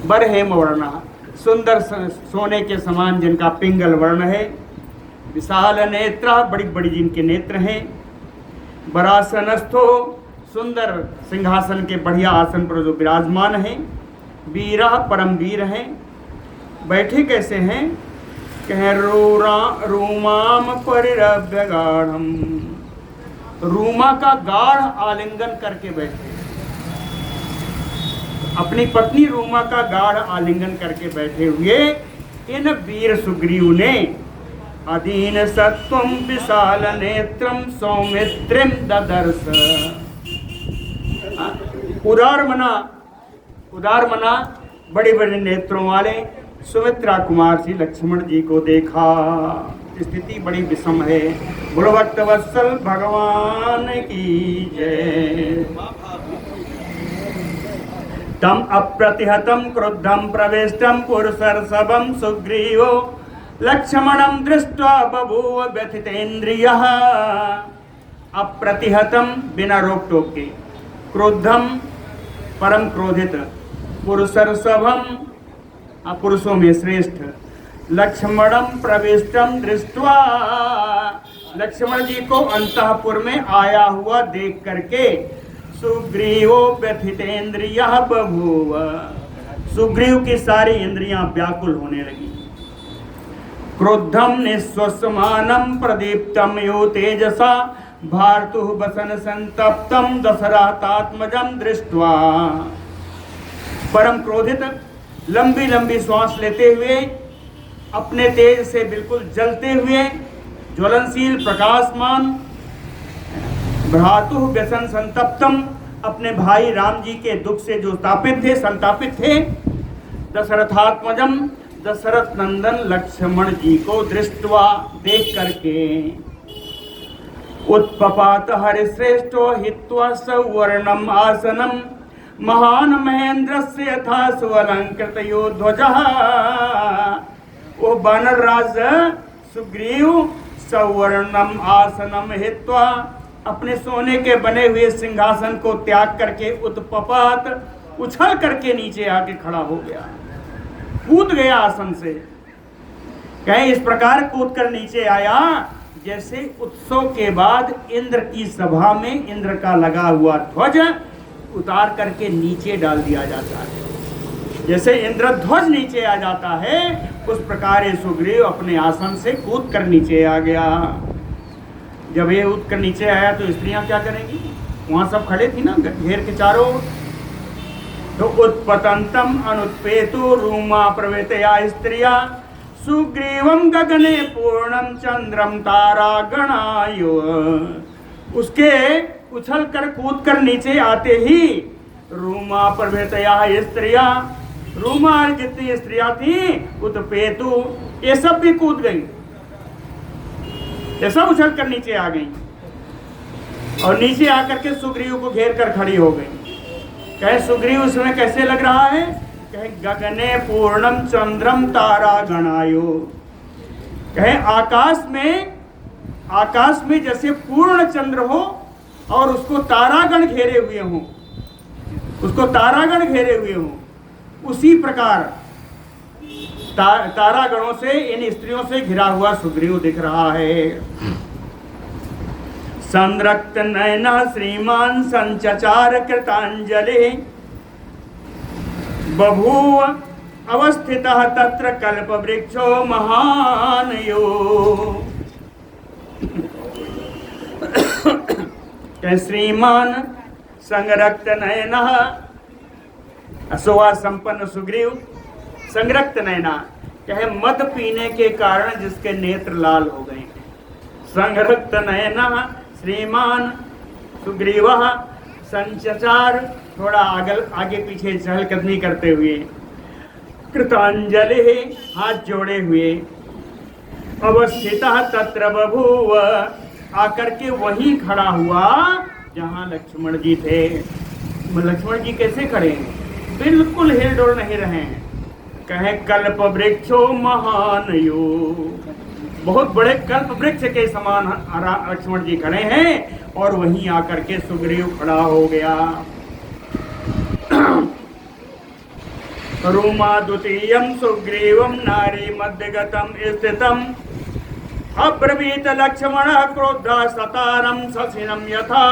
बरहेम वर्ण, सुंदर सोने के समान जिनका पिंगल वर्ण है। विशाल नेत्र, बड़ी बड़ी जिनके नेत्र हैं। वरासनस्थो, सुंदर सिंहासन के बढ़िया आसन पर जो विराजमान है। वीरा, परम वीर हैं। बैठे कैसे हैं, कह रूमाम परिरभ्य गाढ़म, रूमा का गाढ़ आलिंगन करके बैठे, अपनी पत्नी रूमा का गाढ़ आलिंगन करके बैठे हुए इन वीर सुग्रीव ने अधीन सत्वम विशाल नेत्रम सौमित्रिम ददर्श, उदार मना बड़े बड़े नेत्रों वाले सुमित्रा कुमार श्री लक्ष्मण जी को देखा। स्थिति बड़ी विषम है। बोलो भक्त वत्सल भगवान की जय। तम अप्रतिहतम क्रुद्धम प्रविष्टम पुरुषर्षभम सुग्रीवो लक्ष्मणं दृष्ट्वा बभूव व्यथितेन्द्रियः। अप्रतिहतम, बिना रोक टोक के, क्रोधम, परम क्रोधित, पुरुषर्षभम, पुरुषों में श्रेष्ठ, लक्ष्मणं प्रविष्टम दृष्ट्वा, लक्ष्मण जी को अंतःपुर में आया हुआ देख करके सुग्रीवो व्यथितेन्द्रियः बभूव, सुग्रीव की सारी इंद्रियां व्याकुल होने लगी। क्रोधम निःश्वसमानं प्रदीप्तं यो तेजसा भारतुः वसन संतप्तं दशरथात्मजं दृष्ट्वा। परम क्रोधित, लंबी लंबी श्वास लेते हुए, अपने तेज से बिल्कुल जलते हुए, ज्वलनशील प्रकाशमान, भ्रातुः व्यसन संतप्तम, अपने भाई राम जी के दुख से जो तापित थे, संतापित थे, दशरथात्मजम, दशरथ नंदन लक्ष्मण जी को दृष्टवा, देख करके, उत्पपात हरिश्रेष्ठो हित्वा सवर्णम आसनम महान महेंद्रस्य यथा सुअलंकृत योध्वजः। वो वानर राज सुग्रीव सवर्णम आसनम हित्वा, अपने सोने के बने हुए सिंहासन को त्याग करके उत्पपात, उछल करके नीचे आके खड़ा हो गया। कूद गया आसन से। कहे इस प्रकार कूद कर नीचे आया जैसे उत्सव के बाद इंद्र की सभा में इंद्र का लगा हुआ ध्वज उतार करके नीचे डाल दिया जाता है। जैसे इंद्रध्वज नीचे आ जाता है उस प्रकार ये सुग्रीव अपने आसन से कूद कर नीचे आ गया। जब ये कूद कर नीचे आया तो स्त्रियां क्या करेंगी? वहां सब खड़े थी ना घेर के चारों। तो उत्पतंतम अनुत्पेतु रूमा प्रवेतया स्त्रिया सुग्रीवम गगने पूर्णम चंद्रम तारा गणायो। उसके उछल कर कूद कर नीचे आते ही रूमा प्रवेतया स्त्रिया, रूमा जितनी स्त्रियां थी उत्पेतु ये सब भी कूद गई, ये सब उछल कर नीचे आ गई और नीचे आकर के सुग्रीव को घेर कर खड़ी हो गई। कहे सुग्रीव उसमें कैसे लग रहा है? कहे गगने पूर्णम चंद्रम तारा गणायो। कहे आकाश में जैसे पूर्ण चंद्र हो और उसको तारागण घेरे हुए हों, उसको तारागण घेरे हुए हों, उसी प्रकार तारागणों से इन स्त्रियों से घिरा हुआ सुग्रीव दिख रहा है। संरक्त नयन श्रीमान संचचार कृतांजलि बभूव अवस्थितः तत्र कल्प वृक्षो महानयो। श्रीमान संरक्त नयन अशोभा संपन्न सुग्रीव संरक्त नयना कहे मद पीने के कारण जिसके नेत्र लाल हो गए। संरक्त नयना श्रीमान सुग्रीव संचचार थोड़ा आगे पीछे चहलकदमी करते हुए कृतांजलि हाथ जोड़े हुए अवस्थितः तत्र बभूव आकर के वहीं खड़ा हुआ जहां लक्ष्मण जी थे। लक्ष्मण जी कैसे खड़े हैं? बिल्कुल हिलडोल नहीं रहे हैं। कहे कल्प वृक्षो महानयो, बहुत बड़े कल्प वृक्ष के समान लक्ष्मण जी खड़े हैं और वहीं आकर के सुग्रीव खड़ा हो गया। रूमा द्वितीयं सुग्रीवं नारी मध्यगतं स्थितम् अब्रवीत लक्ष्मण क्रोधा सतारम ससिनम यथा।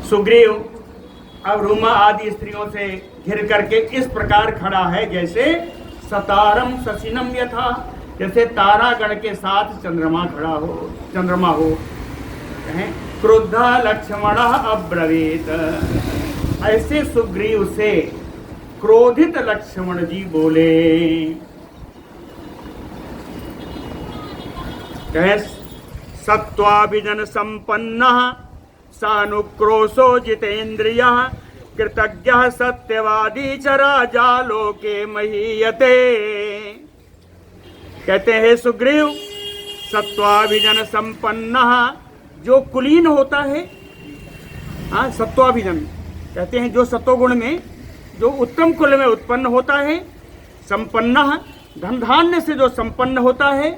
सुग्रीव अब रूमा आदि स्त्रियों से घिर करके इस प्रकार खड़ा है जैसे सतारम ससिनम यथा, जैसे तारागण के साथ चंद्रमा हो। क्रोधा लक्ष्मण अब्रवीत, ऐसे सुग्रीव से क्रोधित लक्ष्मण जी बोले। कहे सत्वाभिजन संपन्न सानुक्रोशो जितेन्द्रिय कृतज्ञ सत्यवादी च राजा लोके महीयते। कहते हैं सुग्रीव सत्वाभिजन संपन्न जो कुलीन होता है, हाँ सत्वाभिजन कहते हैं जो सत्वगुण में जो उत्तम कुल में उत्पन्न होता है, संपन्न धन धान्य से जो संपन्न होता है,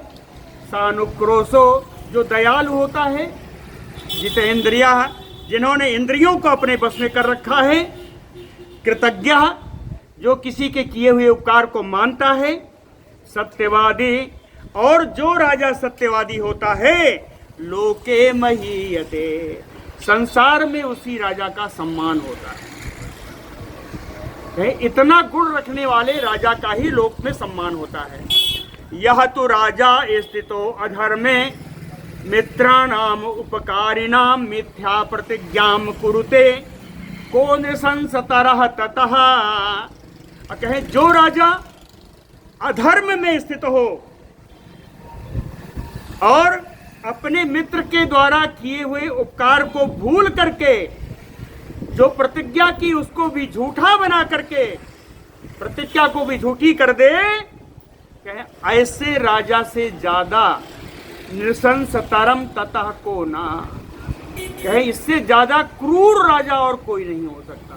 सानुक्रोशो जो दयालु होता है, जितेन्द्रिया जिन्होंने इंद्रियों को अपने बस में कर रखा है, कृतज्ञ जो किसी के किए हुए उपकार को मानता है, सत्यवादी और जो राजा सत्यवादी होता है, लोके महीयते संसार में उसी राजा का सम्मान होता है। इतना गुण रखने वाले राजा का ही लोक में सम्मान होता है। यह तो राजा स्थितो अधर्मे मित्राणाम उपकारिणाम मिथ्या प्रतिज्ञाम कुरुते को नृशंसतरः ततः। कहे जो राजा अधर्म में स्थित हो और अपने मित्र के द्वारा किए हुए उपकार को भूल करके जो प्रतिज्ञा की उसको भी झूठा बना करके प्रतिज्ञा को भी झूठी कर दे, कहे ऐसे राजा से ज्यादा नृशंसतरम ततः को ना, कहे इससे ज्यादा क्रूर राजा और कोई नहीं हो सकता।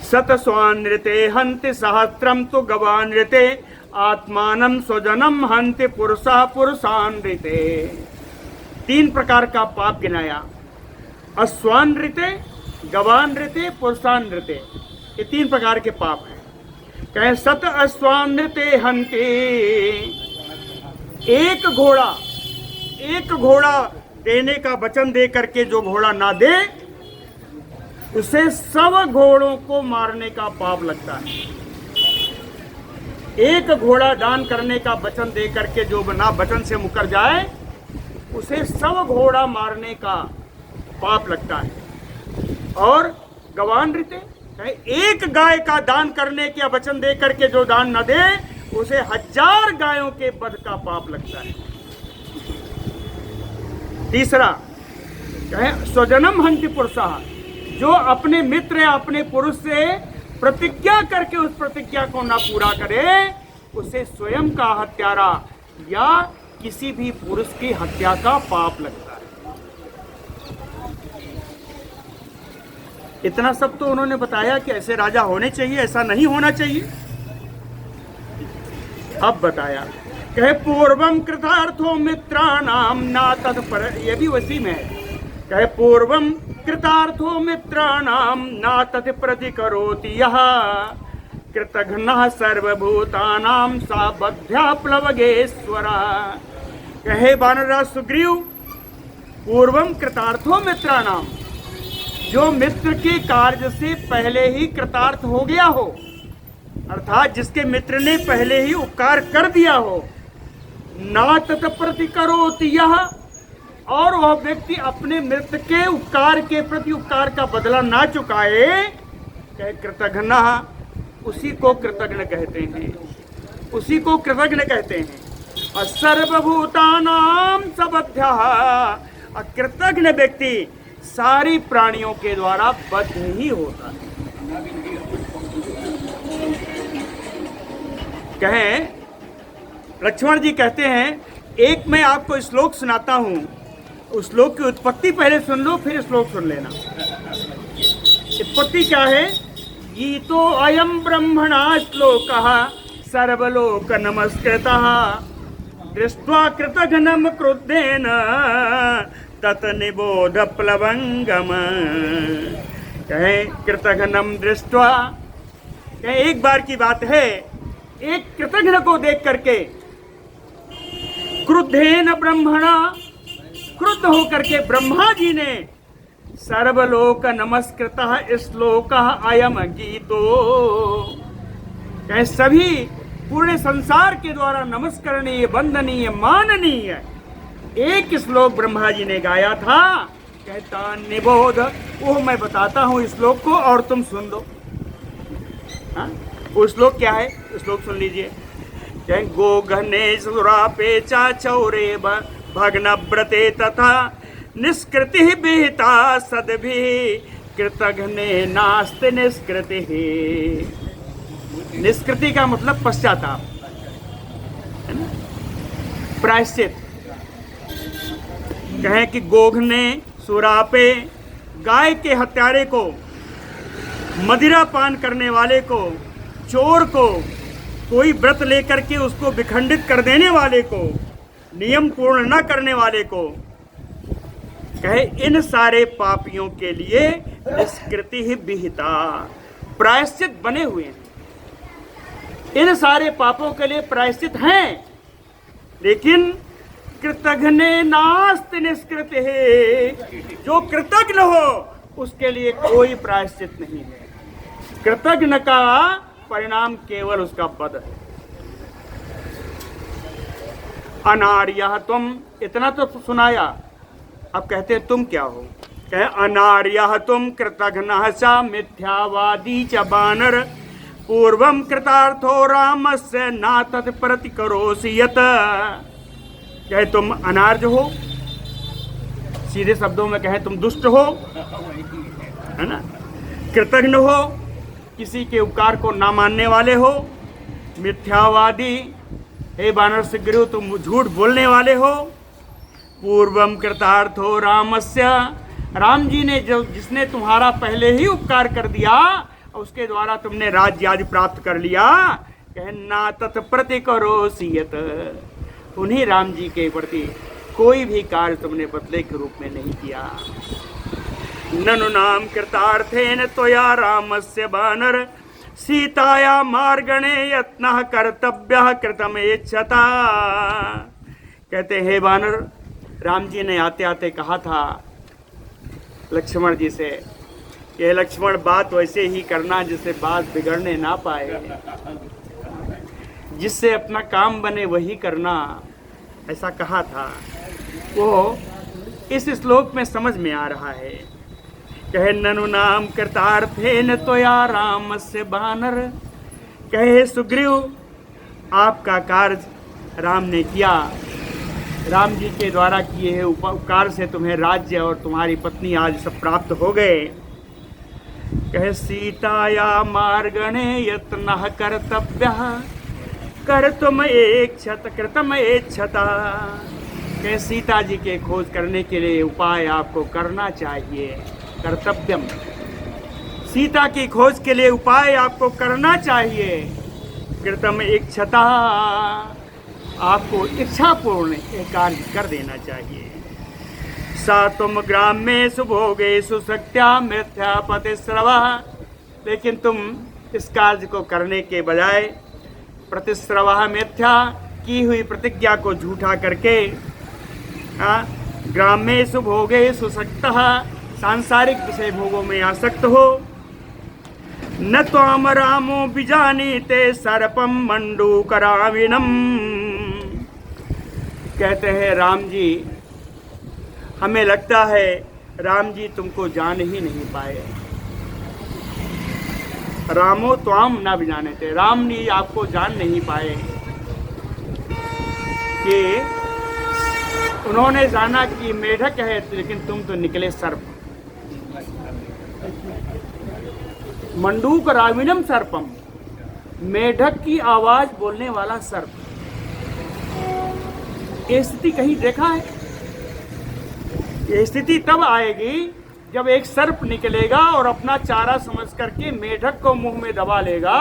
शतस्वानृते हन्ति सहस्त्रम तो गवानृते आत्मानं स्वजनम हन्ति पुरुषः पुरुषानृते। तीन प्रकार का पाप गिनाया। अश्वानृते गवानृते, पुरुषानृते, ये 3 प्रकार के पाप हैं। कहें सत अश्वानृते हंते, एक घोड़ा देने का वचन दे करके जो घोड़ा ना दे, उसे 100 घोड़ों को मारने का पाप लगता है। एक घोड़ा दान करने का वचन दे करके जो ना वचन से मुकर जाए, उसे 100 घोड़ा मारने का पाप लगता है। और गवानृते, एक गाय का दान करने के वचन दे करके जो दान न दे, उसे 1000 गायों के वध का पाप लगता है। तीसरा कहे स्वजनम हंति पुरुषः, जो अपने मित्र या अपने पुरुष से प्रतिज्ञा करके उस प्रतिज्ञा को ना पूरा करे, उसे स्वयं का हत्यारा या किसी भी पुरुष की हत्या का पाप लगता है। इतना सब तो उन्होंने बताया कि ऐसे राजा होने चाहिए, ऐसा नहीं होना चाहिए। अब बताया, कहे पूर्वम कृतार्थो मित्राणाम ना तत्पर, ये भी वसी में है। कहे पूर्वम कृतार्थो मित्राणाम ना तत्प्रति करोति यह कृतघ्नः सर्वभूतानां सा बद्ध्या प्लवगेश्वरा। कहे वानरराज सुग्रीव, पूर्वम कृतार्थो मित्राणाम, जो मित्र के कार्य से पहले ही कृतार्थ हो गया हो, अर्थात जिसके मित्र ने पहले ही उपकार कर दिया हो, ना तत्प्रति करोति यह, और वह व्यक्ति अपने मित्र के उपकार के प्रति उपकार का बदला ना चुकाए, कहे कृतघ्न, उसी को कृतज्ञ कहते हैं, उसी को कृतज्ञ कहते हैं। और सर्वभूतानां सबध्यः, कृतज्ञ व्यक्ति सारी प्राणियों के द्वारा बद्ध ही होता है। कहें लक्ष्मण जी कहते हैं, एक मैं आपको श्लोक सुनाता हूं, उस श्लोक की उत्पत्ति पहले सुन लो, फिर श्लोक सुन लेना। उत्पत्ति क्या है? गीतो अयम ब्रह्मणा श्लोकः सर्वलोक नमस्कृतः दृष्ट्वा कृतघ्नं क्रुद्धेन तत निबोध प्लवंगम। कहे कृतघ्नं दृष्ट्वा, कहे एक बार की बात है, एक कृतघ्न को देख करके क्रुद्धेन ब्रह्मणा, क्रुद्ध होकर के ब्रह्मा जी ने सर्वलोक नमस्कृतः श्लोकः अयम गीतो, कहे सभी पूरे संसार के द्वारा नमस्करणीय, वंदनीय, माननीय एक श्लोक ब्रह्मा जी ने गाया था। कहता निबोध, वो मैं बताता हूँ इस श्लोक को और तुम सुन लो। वो श्लोक क्या है? श्लोक सुन लीजिए। कहे गोघने सुरापे चा चौरे भग्नव्रते तथा निष्कृति विहिता सद्भि कृतघ्ने नास्ति निष्कृति। निष्कृति का मतलब पश्चाताप है ना, प्रायश्चित। कहें कि गोघने सुरापे, गाय के हत्यारे को, मदिरा पान करने वाले को, चोर को, कोई व्रत लेकर के उसको विखंडित कर देने वाले को, नियम पूर्ण न करने वाले को, कहे इन सारे पापियों के लिए निष्कृति ही विहिता, प्रायश्चित बने हुए हैं। इन सारे पापों के लिए प्रायश्चित हैं, लेकिन कृतघ्ने नास्ति निष्कृति है, जो कृतज्ञ हो उसके लिए कोई प्रायश्चित नहीं है। कृतज्ञ का परिणाम केवल उसका वध है। अनार्यः तुम, इतना तो सुनाया, अब कहते हैं तुम क्या हो? कहे अनार्यः तुम कृतघ्नः च मिथ्यावादी च वानर पूर्वम कृतार्थो रामस्य ना तत्प्रति करोसि यत्। कहे तुम अनार्य हो, सीधे शब्दों में कहे तुम दुष्ट हो, है ना, कृतघ्न हो, किसी के उपकार को ना मानने वाले हो, मिथ्यावादी, हे वानर सुग्रीव तुम झूठ बोलने वाले हो। पूर्वम कृतार्थो रामस्य, राम जी ने जो जिसने तुम्हारा पहले ही उपकार कर दिया, उसके द्वारा तुमने राज्य आदि प्राप्त कर लिया, कहना तत्प्रति करोसि यत्, उन्हीं राम जी के प्रति कोई भी कार्य तुमने बदले के रूप में नहीं किया। ननु नाम कृतार्थेन त्वया रामस्य बानर सीताया मार्गणे यत्नः कर्तव्यः कृतमेच्छता। कहते हैं बानर, राम जी ने आते आते कहा था लक्ष्मण जी से, ये लक्ष्मण बात वैसे ही करना जिससे बात बिगड़ने ना पाए, जिससे अपना काम बने वही करना, ऐसा कहा था। वो इस श्लोक में समझ में आ रहा है। कहे ननु नाम कृतार्थेन त्वया रामस्य बानर, कहे सुग्रीव आपका कार्य राम ने किया, राम जी के द्वारा किए हुए उपकार से तुम्हें राज्य और तुम्हारी पत्नी आज सब प्राप्त हो गए। कहे सीताया मार्गणे यत्नः कर्तव्यः कर्तुम एक्षत कृतम एक्षता। कहे सीता जी के खोज करने के लिए उपाय आपको करना चाहिए, कर्तव्यम, सीता की खोज के लिए उपाय आपको करना चाहिए। कृतम इच्छता, आपको इच्छापूर्ण एक कार्य कर देना चाहिए। सा तुम ग्राम में सुभोगे सुसत्या मिथ्या प्रतिश्रवा, लेकिन तुम इस कार्य को करने के बजाय प्रतिश्रवा मिथ्या की हुई प्रतिज्ञा को झूठा करके ग्राम में सुभोगे सुसक्तः, सांसारिक विषय भोगों में आसक्त हो। न त्वाम रामो बिजानीते सर्पम मंडूकराविणम। कहते हैं राम जी, हमें लगता है राम जी तुमको जान ही नहीं पाए। रामो त्वाम न बिजाने थे, राम जी आपको जान नहीं पाए कि उन्होंने जाना कि मेढक है, लेकिन तुम तो निकले सर्प। मंडूक राविणम सर्पम, मेढक की आवाज बोलने वाला सर्प। ये स्थिति कहीं देखा है? ये स्थिति तब आएगी जब एक सर्प निकलेगा और अपना चारा समझ करके मेढक को मुंह में दबा लेगा,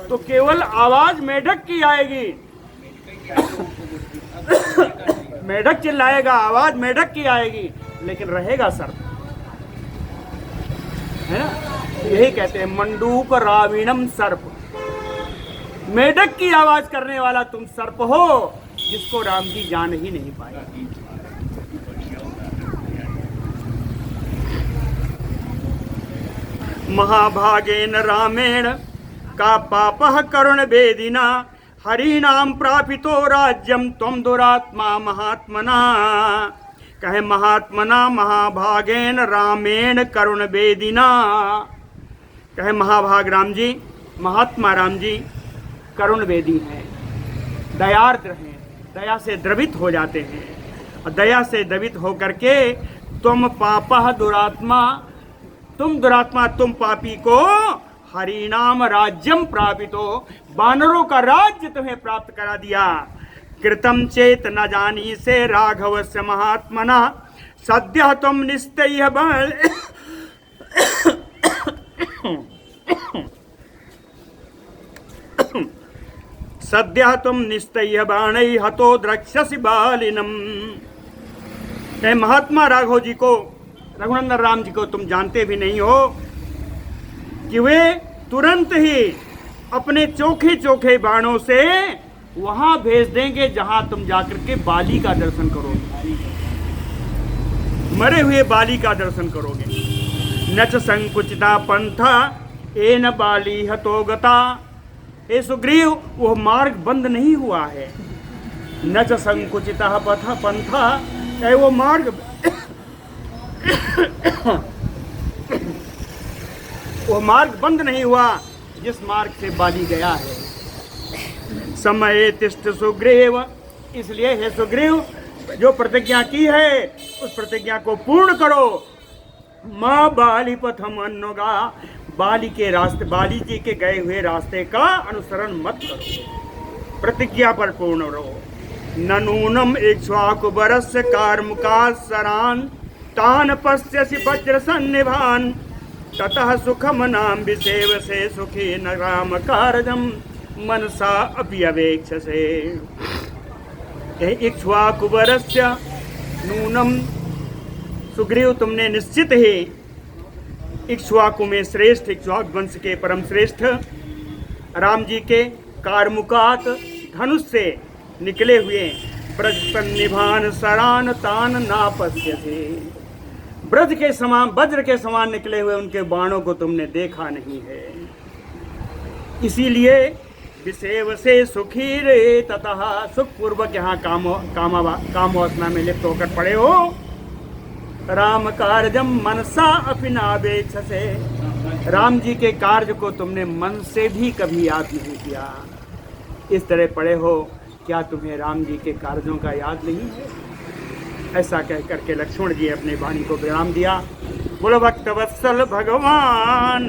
तो केवल आवाज मेढक की आएगी। मेढक चिल्लाएगा, आवाज मेढक की आएगी, लेकिन रहेगा सर्प, है ना? यही कहते हैं मंडूक राविणम सर्प, मेढक की आवाज करने वाला तुम सर्प हो, जिसको राम जी जान ही नहीं पाए। महाभागेन रामेण का पापः करुण वेदिना हरिनाम प्रापितो राज्यम त्वं दुरात्मा महात्मना। कहे महात्मना महाभागेन रामेण करुण वेदिना। कहे महाभाग राम जी, महात्मा राम जी करुण वेदी हैं, दयार्द्र हैं, दया से द्रवित हो जाते हैं, और दया से द्रवित होकर के तुम पापः दुरात्मा, तुम दुरात्मा, तुम पापी को हरिनाम राज्यम प्रापितो, बानरों का राज्य तुम्हें प्राप्त करा दिया। कृतम चेत न जानी से राघवस्य महात्मना सद्यः तुम निस्तैः बल सद्यः तुम निस्तैः बाणैः हतो द्रक्ष्यसि बालिनम। महात्मा राघव जी को, रघुनंदन राम जी को तुम जानते भी नहीं हो कि वे तुरंत ही अपने चोखे चोखे बाणों से वहां भेज देंगे जहां तुम जाकर के बाली का दर्शन करोगे, मरे हुए बाली का दर्शन करोगे। नच संकुचिता पंथा एन बाली हतो गता। हे सुग्रीव, वो मार्ग बंद नहीं हुआ है। नच संकुचिता पथा पंथा, वो मार्ग वो मार्ग बंद नहीं हुआ जिस मार्ग से बाली गया है। समय तिष्ठ सुग्रीव, इसलिए हे सुग्रीव, जो प्रतिज्ञा की है उस प्रतिज्ञा को पूर्ण करो। माँ बाली पथम अनुगा, बाली के रास्ते, बाली जी के गए हुए रास्ते का अनुसरण मत करो, प्रतिज्ञा पर पूर्ण रहो। ननूनम इक्ष्वाकुबरस्य कार्मुकासरान् तान पश्यसि वज्र सन्निभान ततः सुखम नाम विसेव से सुखी न राम कारजम मनसा अभ्यवेक्षसे। इक्ष्वाकुबरस्य नूनम सुग्रीव तुमने निश्चित ही इक्ष्वाकु में श्रेष्ठ, इक्ष्वाकु वंश के परम श्रेष्ठ राम जी के कारमुकात धनुष से निकले हुए ब्रज पर निभान सरान तान नापस्य थे, ब्रज के समान, वज्र के समान निकले हुए उनके बाणों को तुमने देखा नहीं है। इसीलिए विषेव से सुखी रे ततः सुखपूर्वक यहाँ काम वासना में लिप्त होकर पड़े हो। राम कार्यम मनसा अपिनावेक्ष से, राम जी के कार्य को तुमने मन से भी कभी याद नहीं किया। इस तरह पड़े हो, क्या तुम्हें राम जी के कार्यों का याद नहीं है? ऐसा कह करके लक्ष्मण जी अपने वाणी को विराम दिया। बोलो भक्त वत्सल भगवान